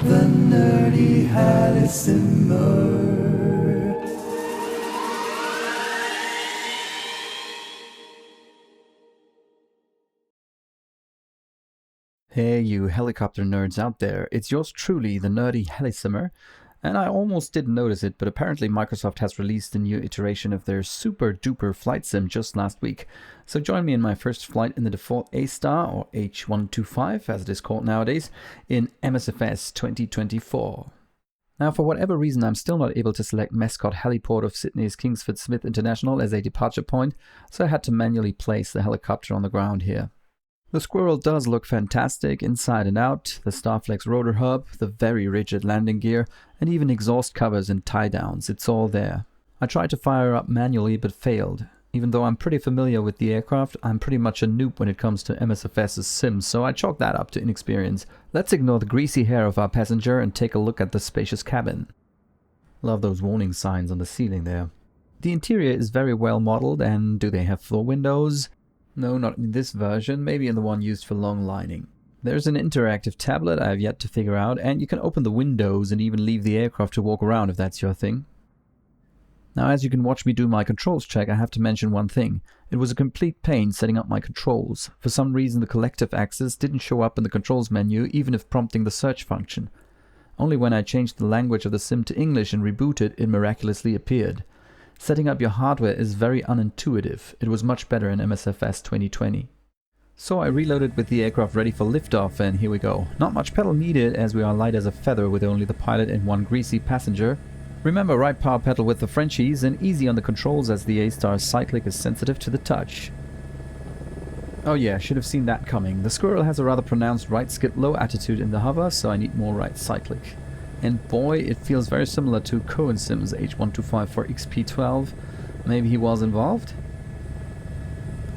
The nerdy helisimmer. Hey you helicopter nerds out there, it's yours truly, the nerdy helisimmer, and I almost didn't notice it, but apparently Microsoft has released a new iteration of their super duper flight sim just last week. So join me in my first flight in the default A-Star, or H125 as it is called nowadays, in MSFS 2024. Now for whatever reason I'm still not able to select Mascot Heliport of Sydney's Kingsford Smith International as a departure point, so I had to manually place the helicopter on the ground here. The Squirrel does look fantastic inside and out, the Starflex rotor hub, the very rigid landing gear, and even exhaust covers and tie-downs, it's all there. I tried to fire up manually but failed. Even though I'm pretty familiar with the aircraft, I'm pretty much a noob when it comes to MSFS's sims, so I chalk that up to inexperience. Let's ignore the greasy hair of our passenger and take a look at the spacious cabin. Love those warning signs on the ceiling there. The interior is very well modeled, and do they have floor windows? No, not in this version, maybe in the one used for long lining. There's an interactive tablet I have yet to figure out, and you can open the windows and even leave the aircraft to walk around if that's your thing. Now as you can watch me do my controls check, I have to mention one thing. It was a complete pain setting up my controls. For some reason the collective axis didn't show up in the controls menu even if prompting the search function. Only when I changed the language of the sim to English and rebooted, it miraculously appeared. Setting up your hardware is very unintuitive. It was much better in MSFS 2020. So I reloaded with the aircraft ready for liftoff, and here we go. Not much pedal needed as we are light as a feather with only the pilot and one greasy passenger. Remember, right power pedal with the Frenchies and easy on the controls as the A-Star's cyclic is sensitive to the touch. Oh yeah, should have seen that coming. The Squirrel has a rather pronounced right skid low attitude in the hover, so I need more right cyclic. And boy, it feels very similar to Cohen Sim's H125 for XP12. Maybe he was involved.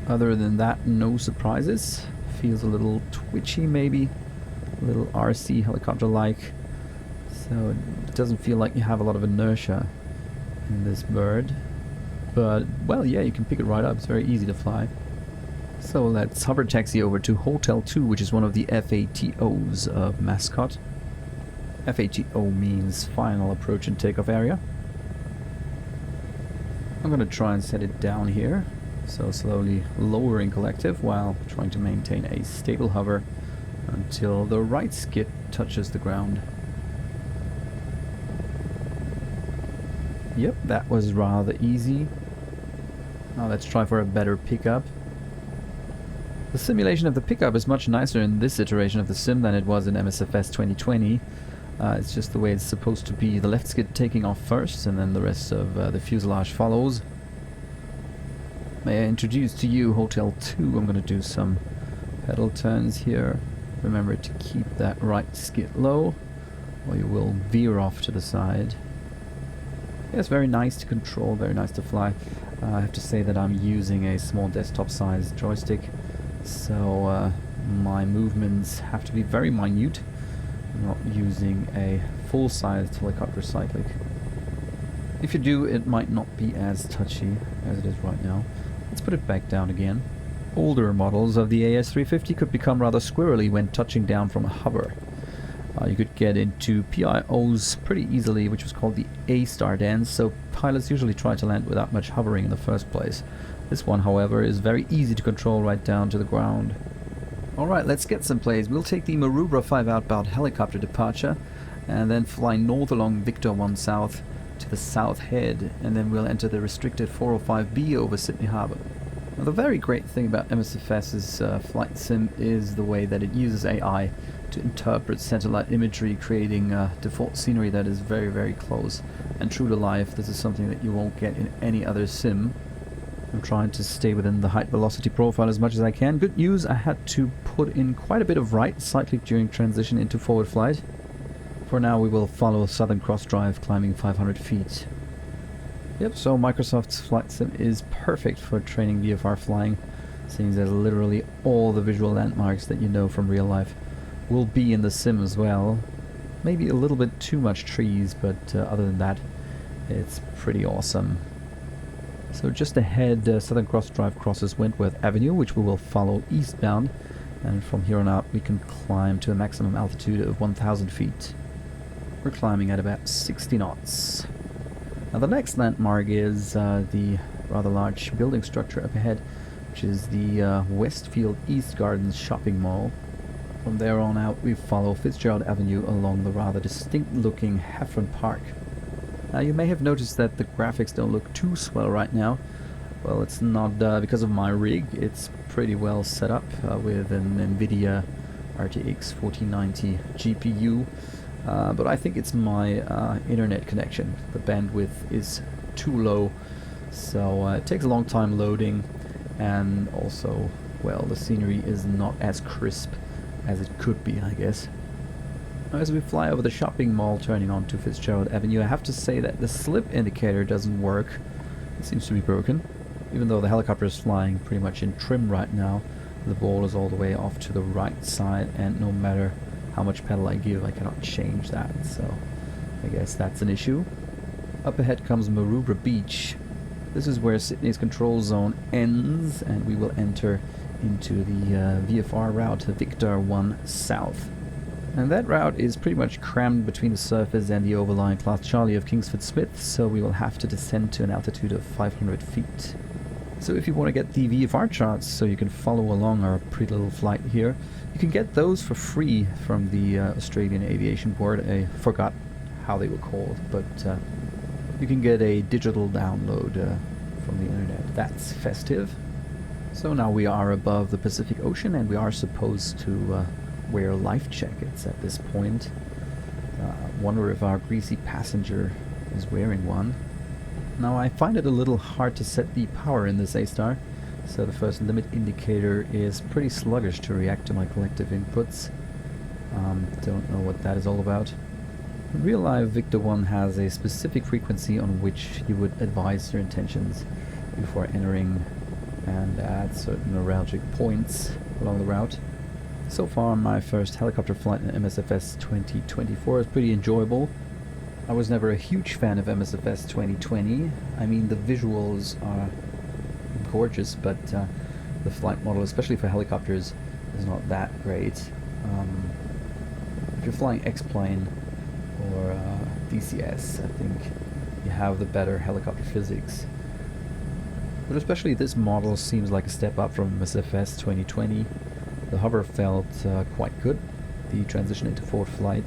Other than that, no surprises. Feels a little twitchy maybe. A little RC helicopter-like. So it doesn't feel like you have a lot of inertia in this bird. But, well, yeah, you can pick it right up. It's very easy to fly. So let's hover taxi over to Hotel 2, which is one of the FATOs of Mascot. FATO means Final Approach and Takeoff Area. I'm going to try and set it down here, so slowly lowering collective while trying to maintain a stable hover until the right skid touches the ground. Yep, that was rather easy. Now let's try for a better pickup. The simulation of the pickup is much nicer in this iteration of the sim than it was in MSFS 2020. It's just the way it's supposed to be. The left skid taking off first, and then the rest of the fuselage follows. May I introduce to you Hotel 2. I'm going to do some pedal turns here. Remember to keep that right skid low, or you will veer off to the side. Yeah, it's very nice to control, very nice to fly. I have to say that I'm using a small desktop-sized joystick, so my movements have to be very minute. I'm not using a full-sized helicopter cyclic. If you do, it might not be as touchy as it is right now. Let's put it back down again. Older models of the AS350 could become rather squirrely when touching down from a hover. You could get into PIOs pretty easily, which was called the A-Star dance, so pilots usually try to land without much hovering in the first place. This one, however, is very easy to control right down to the ground. Alright, let's get some plays. We'll take the Maroubra 5 outbound helicopter departure and then fly north along Victor 1 South to the south head, and then we'll enter the restricted 405B over Sydney Harbour. Now, the very great thing about MSFS's flight sim is the way that it uses AI to interpret satellite imagery, creating default scenery that is very, very close and true to life. This is something that you won't get in any other sim. I'm trying to stay within the height velocity profile as much as I can. Good news, I had to put in quite a bit of right cyclic during transition into forward flight. For now we will follow Southern Cross Drive, climbing 500 feet. Yep, so Microsoft's flight sim is perfect for training VFR flying, seeing as literally all the visual landmarks that you know from real life will be in the sim as well. Maybe a little bit too much trees, but other than that, it's pretty awesome. So just ahead, Southern Cross Drive crosses Wentworth Avenue, which we will follow eastbound, and from here on out we can climb to a maximum altitude of 1,000 feet. We're climbing at about 60 knots. Now the next landmark is the rather large building structure up ahead, which is the Westfield East Gardens shopping mall. From there on out we follow Fitzgerald Avenue along the rather distinct looking Heffron Park. Now you may have noticed that the graphics don't look too swell right now. Well, it's not because of my rig. It's pretty well set up with an NVIDIA RTX 4090 GPU. But I think it's my internet connection. The bandwidth is too low, so it takes a long time loading, and also, well, the scenery is not as crisp as it could be, I guess. Now, as we fly over the shopping mall turning onto Fitzgerald Avenue, I have to say that the slip indicator doesn't work. It seems to be broken. Even though the helicopter is flying pretty much in trim right now, the ball is all the way off to the right side, and no matter how much pedal I give, I cannot change that, so I guess that's an issue. Up ahead comes Maroubra Beach. This is where Sydney's control zone ends, and we will enter into the VFR route, Victor 1 South. And that route is pretty much crammed between the surface and the overlying Class Charlie of Kingsford Smith, so we will have to descend to an altitude of 500 feet. So if you want to get the VFR charts so you can follow along our pretty little flight here, you can get those for free from the Australian Aviation Board. I forgot how they were called, but you can get a digital download from the internet. That's festive. So now we are above the Pacific Ocean, and we are supposed to wear life jackets at this point. Wonder if our greasy passenger is wearing one. Now I find it a little hard to set the power in this A-Star, so the first limit indicator is pretty sluggish to react to my collective inputs. Don't know what that is all about. In real life, Victor 1 has a specific frequency on which you would advise your intentions before entering and at certain neuralgic points along the route. So far, my first helicopter flight in MSFS 2024 is pretty enjoyable. I was never a huge fan of MSFS 2020. I mean, the visuals are gorgeous, but the flight model, especially for helicopters, is not that great. If you're flying X-plane or DCS, I think you have the better helicopter physics. But especially this model seems like a step up from MSFS 2020. The hover felt quite good. The transition into forward flight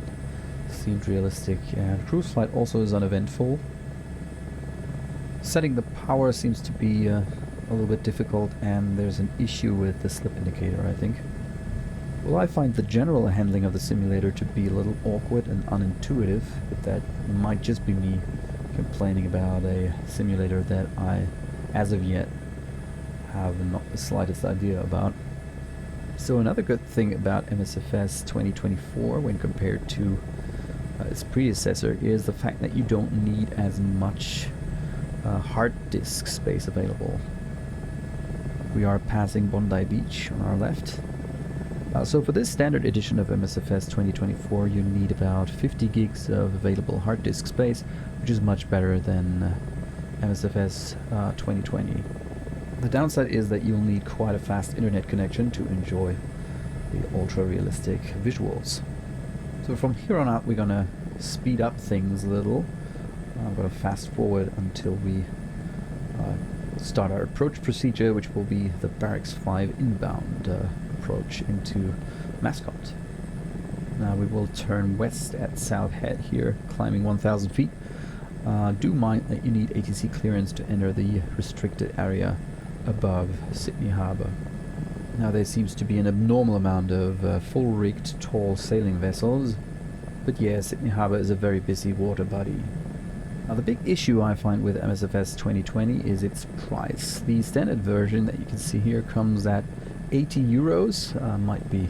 seemed realistic, and cruise flight also is uneventful. Setting the power seems to be a little bit difficult, and there's an issue with the slip indicator, I think. Well, I find the general handling of the simulator to be a little awkward and unintuitive, but that might just be me complaining about a simulator that I, as of yet, have not the slightest idea about. So another good thing about MSFS 2024 when compared to its predecessor is the fact that you don't need as much hard disk space available. We are passing Bondi Beach on our left. So for this standard edition of MSFS 2024 you need about 50 gigs of available hard disk space, which is much better than MSFS 2020. The downside is that you'll need quite a fast internet connection to enjoy the ultra-realistic visuals. So from here on out we're gonna speed up things a little. I'm gonna fast forward until we start our approach procedure, which will be the Barracks 5 inbound approach into Mascot. Now we will turn west at South Head here, climbing 1,000 feet. Do mind that you need ATC clearance to enter the restricted area above Sydney Harbour. Now there seems to be an abnormal amount of full-rigged tall sailing vessels, but yeah, Sydney Harbour is a very busy water body. Now the big issue I find with MSFS 2020 is its price. The standard version that you can see here comes at 80 euros, might be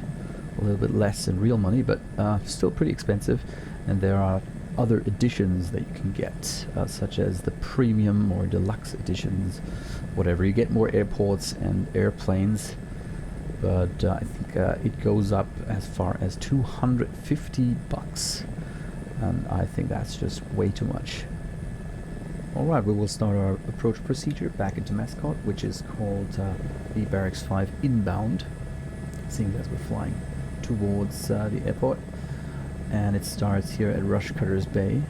a little bit less in real money, but still pretty expensive, and there are other editions that you can get, such as the premium or deluxe editions, whatever. You get more airports and airplanes, but I think it goes up as far as $250, and I think that's just way too much. Alright, we will start our approach procedure back into Mascot, which is called the Barracks 5 inbound, seeing as we're flying towards the airport. and it starts here at Rushcutter's Bay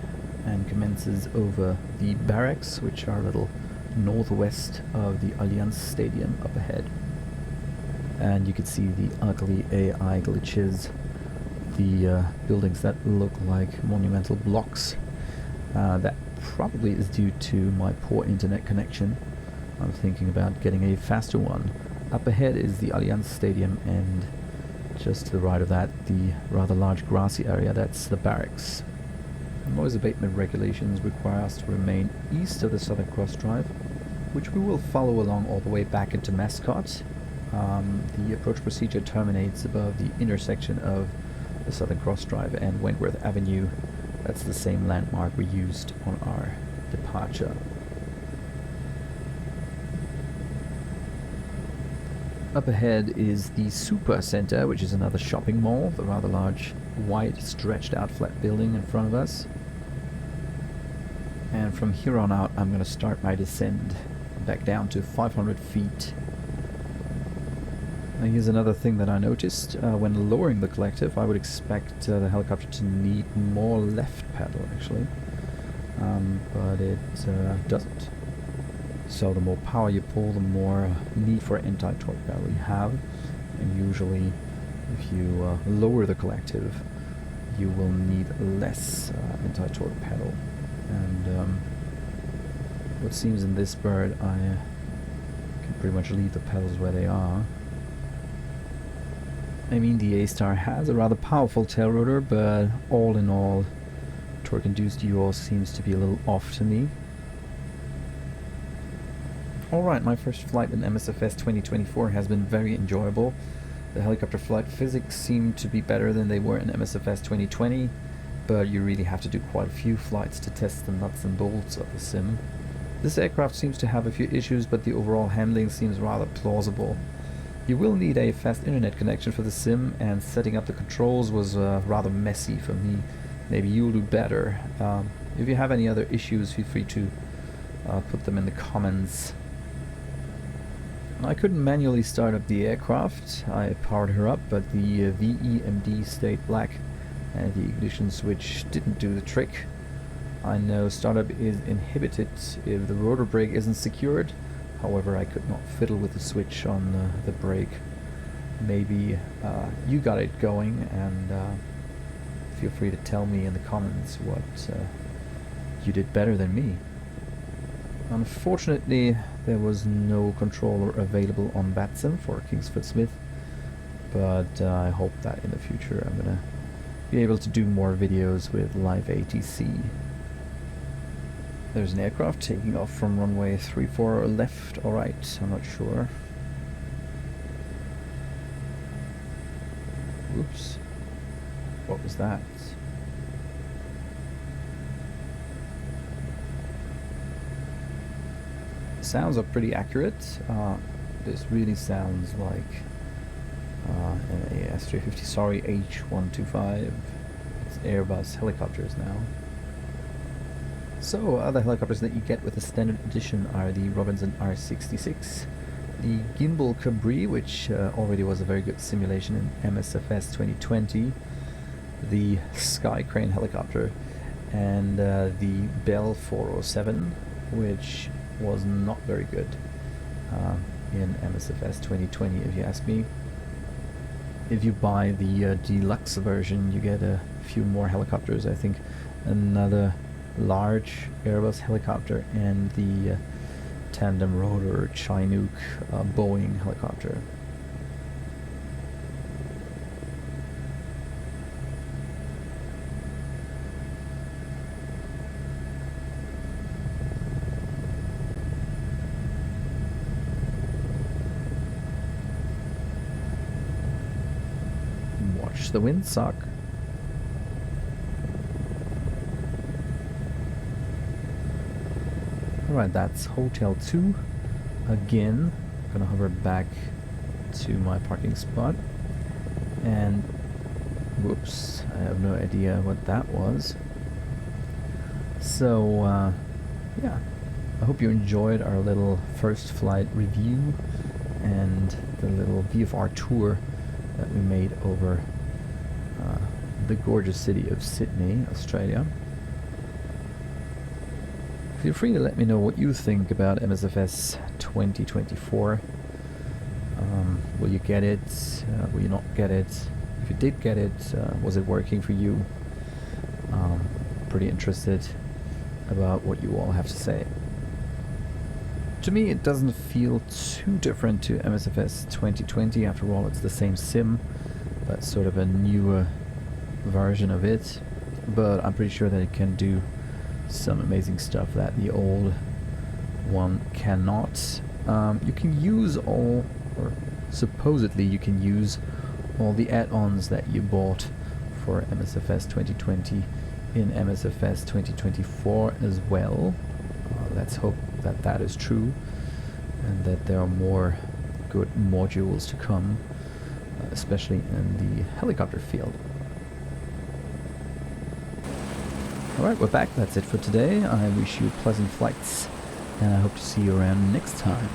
and commences over the barracks, which are a little northwest of the Allianz Stadium up ahead. And you can see the ugly AI glitches, the buildings that look like monumental blocks. That probably is due to my poor internet connection. I'm thinking about getting a faster one. Up ahead is the Allianz Stadium, and just to the right of that, the rather large grassy area, that's the barracks. Noise abatement regulations require us to remain east of the Southern Cross Drive, which we will follow along all the way back into Mascot. The approach procedure terminates above the intersection of the Southern Cross Drive and Wentworth Avenue. That's the same landmark we used on our departure. Up ahead is the Super Center, which is another shopping mall, the rather large white stretched out flat building in front of us. And from here on out I'm going to start my descent back down to 500 feet. Now here's another thing that I noticed. When lowering the collective, I would expect the helicopter to need more left paddle actually, but it doesn't. So the more power you pull, the more need for anti-torque paddle you have, and usually if you lower the collective you will need less anti-torque paddle. And what seems in this bird, I can pretty much leave the pedals where they are. I mean, the A-Star has a rather powerful tail rotor, but all in all, torque-induced yaw seems to be a little off to me. Alright, my first flight in MSFS 2024 has been very enjoyable. The helicopter flight physics seem to be better than they were in MSFS 2020, but you really have to do quite a few flights to test the nuts and bolts of the sim. This aircraft seems to have a few issues, but the overall handling seems rather plausible. You will need a fast internet connection for the sim, and setting up the controls was rather messy for me. Maybe you'll do better. If you have any other issues, feel free to put them in the comments. I couldn't manually start up the aircraft. I powered her up, but the VEMD stayed black and the ignition switch didn't do the trick. I know startup is inhibited if the rotor brake isn't secured. However, I could not fiddle with the switch on the brake. Maybe you got it going, and feel free to tell me in the comments what you did better than me. Unfortunately, there was no controller available on Batsim for Kingsford Smith, but I hope that in the future I'm gonna be able to do more videos with live ATC. There's an aircraft taking off from runway 34 left or right, I'm not sure. Oops. What was that? Sounds are pretty accurate. This really sounds like an AS350, sorry, H125. It's Airbus helicopters now. So, other helicopters that you get with the standard edition are the Robinson R66, the Gimbal Cabri, which already was a very good simulation in MSFS 2020, the Sky Crane helicopter, and the Bell 407, which was not very good in MSFS 2020 if you ask me. If you buy the deluxe version, you get a few more helicopters. I think another large Airbus helicopter and the tandem rotor Chinook Boeing helicopter. Watch the windsock. Alright, that's Hotel 2. Again, I'm gonna hover back to my parking spot. And whoops, I have no idea what that was. So, yeah, I hope you enjoyed our little first flight review and the little VFR tour that we made over the gorgeous city of Sydney, Australia. Feel free to let me know what you think about MSFS 2024. Will you get it? Will you not get it? If you did get it, was it working for you? Pretty interested about what you all have to say. To me, it doesn't feel too different to MSFS 2020. After all, it's the same sim, but sort of a newer version of it. But I'm pretty sure that it can do some amazing stuff that the old one cannot. You can use all, or supposedly you can use all the add-ons that you bought for MSFS 2020 in MSFS 2024 as well. Let's hope that that is true and that there are more good modules to come, especially in the helicopter field. Alright, we're back. That's it for today. I wish you pleasant flights and I hope to see you around next time.